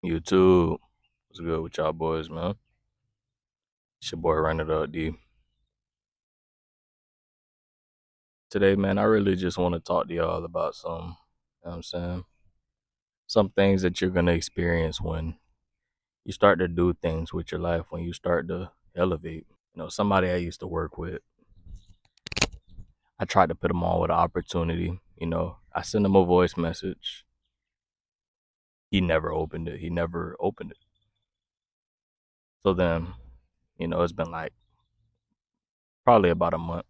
YouTube. What's good with y'all boys, man? It's your boy Run It Up D. Today, man, I really just want to talk to y'all about you know what I'm saying? Some things that you're gonna experience when you start to do things with your life, when you start to elevate. Somebody I used to work with, I tried to put him on with an opportunity. I sent him a voice message. He never opened it. He never opened it. So then, it's been like probably about a month.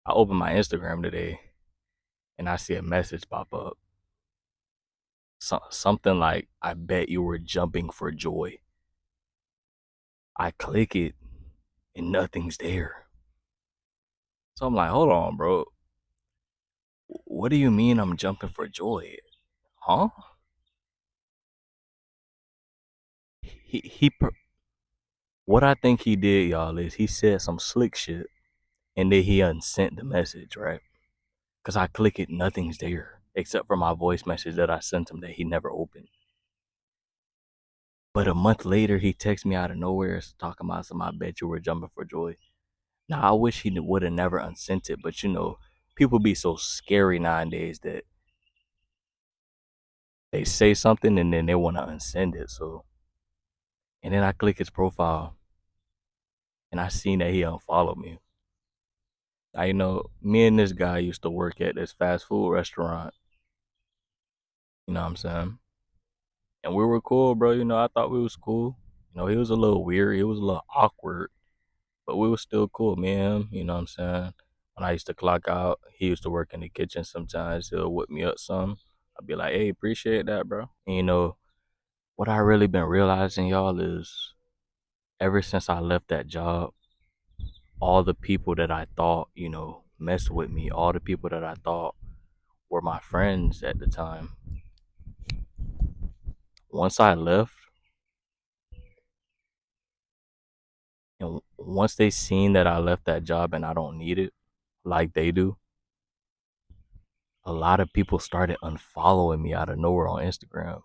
I opened my Instagram today and I see a message pop up. Something like, I bet you were jumping for joy. I click it and nothing's there. So I'm like, hold on, bro. What do you mean I'm jumping for joy? Huh? He what I think he did, y'all, is he said some slick shit and then he unsent the message, right? Because I click it, nothing's there except for my voice message that I sent him that he never opened. But a month later, he texts me out of nowhere talking about some, I bet you were jumping for joy. Now, I wish he would have never unsent it, but people be so scary nowadays that they say something and then they want to unsend it. So, and then I click his profile and I seen that he unfollowed me. Now, me and this guy used to work at this fast food restaurant. You know what I'm saying? And we were cool, bro. I thought we was cool. He was a little weird. He was a little awkward, but we was still cool, me and him. You know what I'm saying? When I used to clock out, he used to work in the kitchen sometimes. He'll whip me up some. I'd be like, hey, appreciate that, bro. And what I really been realizing, y'all, is ever since I left that job, all the people that I thought, messed with me, all the people that I thought were my friends at the time, once I left, and once they seen that I left that job and I don't need it like they do, a lot of people started unfollowing me out of nowhere on Instagram.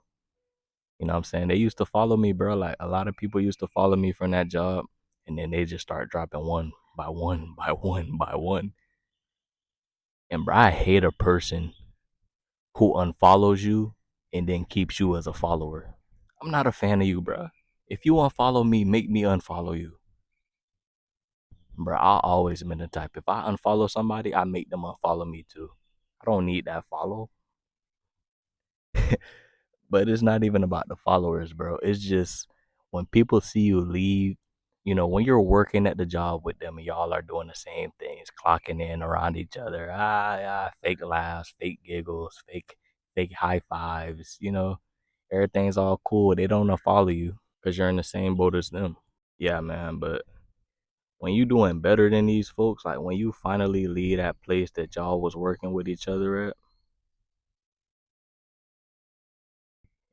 You know what I'm saying? They used to follow me, bro. Like, a lot of people used to follow me from that job, and then they just start dropping one by one by one by one. And bro, I hate a person who unfollows you and then keeps you as a follower. I'm not a fan of you, bro. If you unfollow me, make me unfollow you. Bro, I always been the type. If I unfollow somebody, I make them unfollow me too. I don't need that follow. But it's not even about the followers, bro. It's just when people see you leave, when you're working at the job with them and y'all are doing the same things, clocking in around each other, fake laughs, fake giggles, fake high fives, everything's all cool. They don't unfollow you because you're in the same boat as them. Yeah, man. But when you doing better than these folks, like when you finally leave that place that y'all was working with each other at,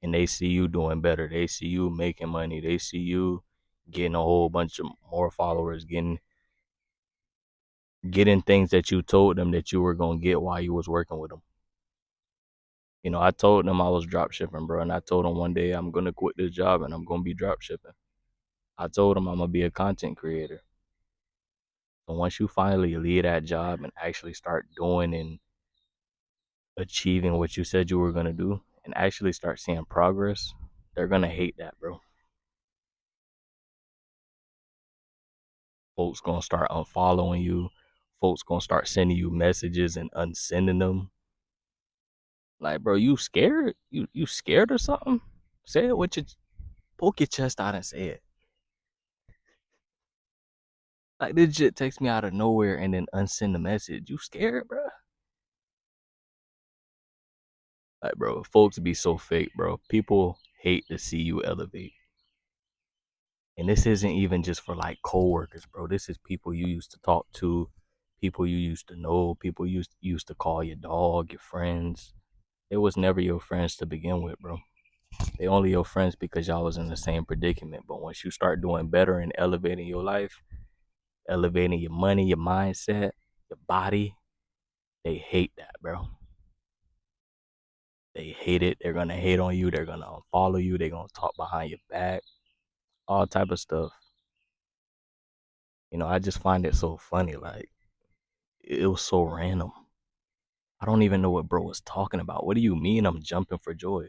and they see you doing better. They see you making money. They see you getting a whole bunch of more followers, getting things that you told them that you were gonna get while you was working with them. I told them I was drop shipping, bro, and I told them one day I'm gonna quit this job and I'm gonna be drop shipping. I told them I'm gonna be a content creator. So once you finally leave that job and actually start doing and achieving what you said you were gonna do and actually start seeing progress, they're gonna hate that, bro. Folks gonna start unfollowing you. Folks gonna start sending you messages and unsending them. Like, bro, you scared? You scared or something? Say it with your poke your chest out and say it. Like, this shit takes me out of nowhere and then unsend the message. You scared, bro? Like, bro, folks be so fake, bro. People hate to see you elevate. And this isn't even just for like coworkers, bro. This is people you used to talk to, people you used to know, people used to call your dog, your friends. It was never your friends to begin with, bro. They only your friends because y'all was in the same predicament. But once you start doing better and elevating your life, elevating your money, your mindset, your body, they hate that, bro. They hate it. They're gonna hate on you. They're gonna unfollow you. They're gonna talk behind your back. All type of stuff. I just find it so funny. Like it was so random. I don't even know what bro was talking about. What do you mean I'm jumping for joy?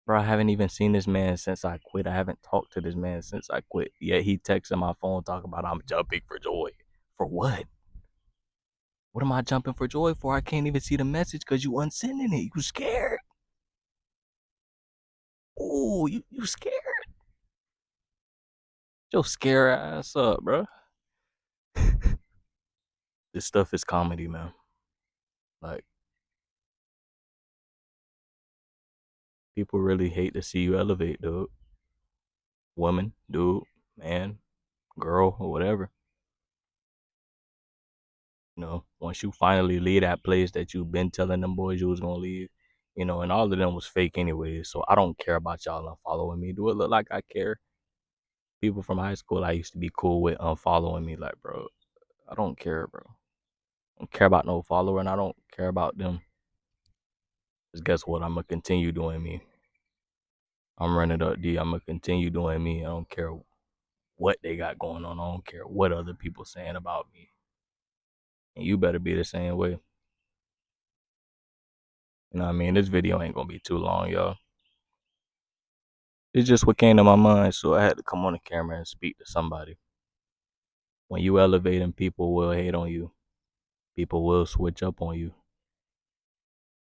Bro, I haven't even seen this man since I quit. I haven't talked to this man since I quit. Yet he texting my phone talking about I'm jumping for joy. For what? What am I jumping for joy for? I can't even see the message because you unsending it. You scared. Oh, you scared. Yo, scare ass up, bro. This stuff is comedy, man. Like, people really hate to see you elevate, dude. Woman, dude, man, girl, or whatever. Once you finally leave that place that you've been telling them boys you was gonna leave, and all of them was fake anyway. So I don't care about y'all unfollowing me. Do it look like I care? People from high school I used to be cool with unfollowing me, like, bro, I don't care, bro. I don't care about no follower, and I don't care about them. Cause guess what? I'm gonna continue doing me. I'm running up D. I'm gonna continue doing me. I don't care what they got going on. I don't care what other people saying about me. And you better be the same way. You know what I mean? This video ain't gonna be too long, y'all. It's just what came to my mind, so I had to come on the camera and speak to somebody. When you elevating, people will hate on you. People will switch up on you.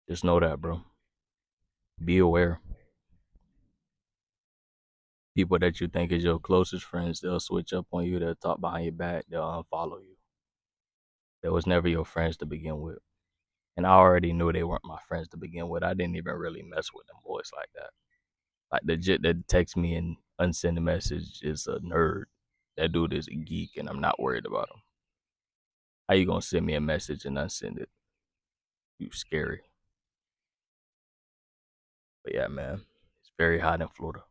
Just know that, bro. Be aware. People that you think is your closest friends, they'll switch up on you. They'll talk behind your back. They'll unfollow you. They was never your friends to begin with. And I already knew they weren't my friends to begin with. I didn't even really mess with them boys like that. Like the jit that text me and unsend a message is a nerd. That dude is a geek, and I'm not worried about him. How you gonna send me a message and unsend it? You scary. But yeah, man, it's very hot in Florida.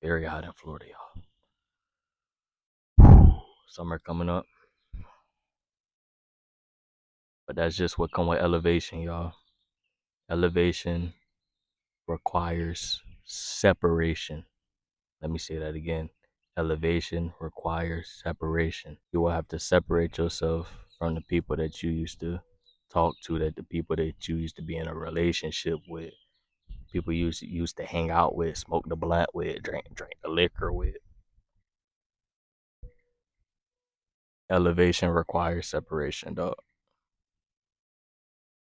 Very hot in Florida, y'all. Summer coming up, but that's just what come with elevation, y'all. Elevation requires separation. Let me say that again. Elevation requires separation. You will have to separate yourself from the people that you used to talk to, that the people that you used to be in a relationship with, people you used to hang out with, smoke the blunt with, drink the liquor with. Elevation requires separation, dog.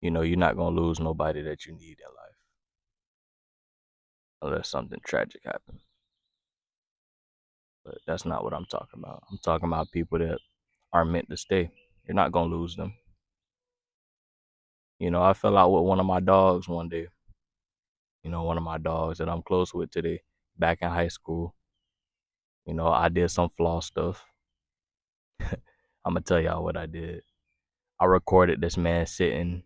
You're not gonna lose nobody that you need in life unless something tragic happens. But that's not what I'm talking about. I'm talking about people that are meant to stay. You're not gonna lose them. I fell out with one of my dogs one day. One of my dogs that I'm close with today. Back in high school, I did some flaw stuff. I'm gonna tell y'all what I did. I recorded this man sitting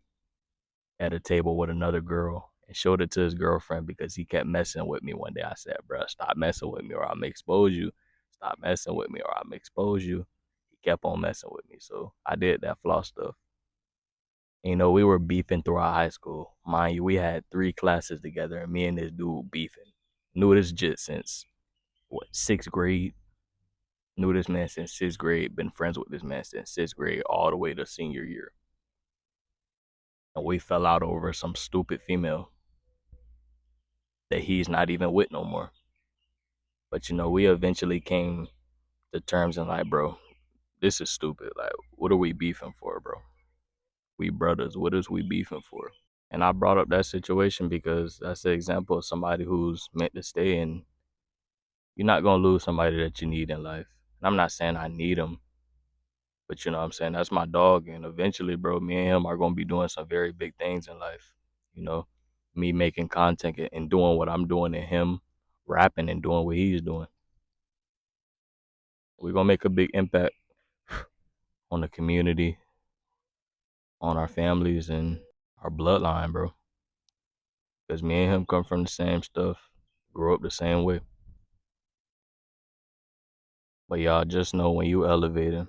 at a table with another girl and showed it to his girlfriend because he kept messing with me one day. I said, bro, stop messing with me or I'm expose you. Stop messing with me or I'm expose you. He kept on messing with me. So I did that flaw stuff. We were beefing throughout high school. Mind you, we had 3 classes together and me and this dude beefing. Knew this jit since, what, 6th grade? Knew this man since 6th grade. Been friends with this man since 6th grade all the way to senior year. And we fell out over some stupid female that he's not even with no more. But we eventually came to terms and like, bro, this is stupid. Like, what are we beefing for, bro? We brothers. What is we beefing for? And I brought up that situation because that's an example of somebody who's meant to stay, and you're not gonna lose somebody that you need in life. And I'm not saying I need him, but you know what I'm saying, that's my dog, and eventually, bro, me and him are gonna be doing some very big things in life. You know, me making content and doing what I'm doing, and him rapping and doing what he's doing. We're gonna make a big impact on the community, on our families, and our bloodline, bro. Because me and him come from the same stuff, grew up the same way. But y'all just know when you elevating,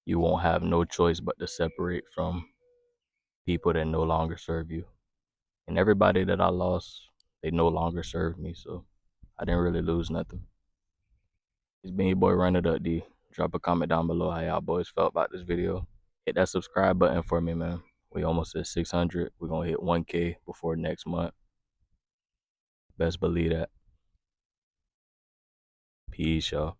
you won't have no choice but to separate from people that no longer serve you. And everybody that I lost, they no longer served me, so I didn't really lose nothing. It's been your boy Run It Up D. Drop a comment down below how y'all boys felt about this video. Hit that subscribe button for me, man. We almost at 600. We're gonna hit 1K before next month. Best believe that. Peace, y'all.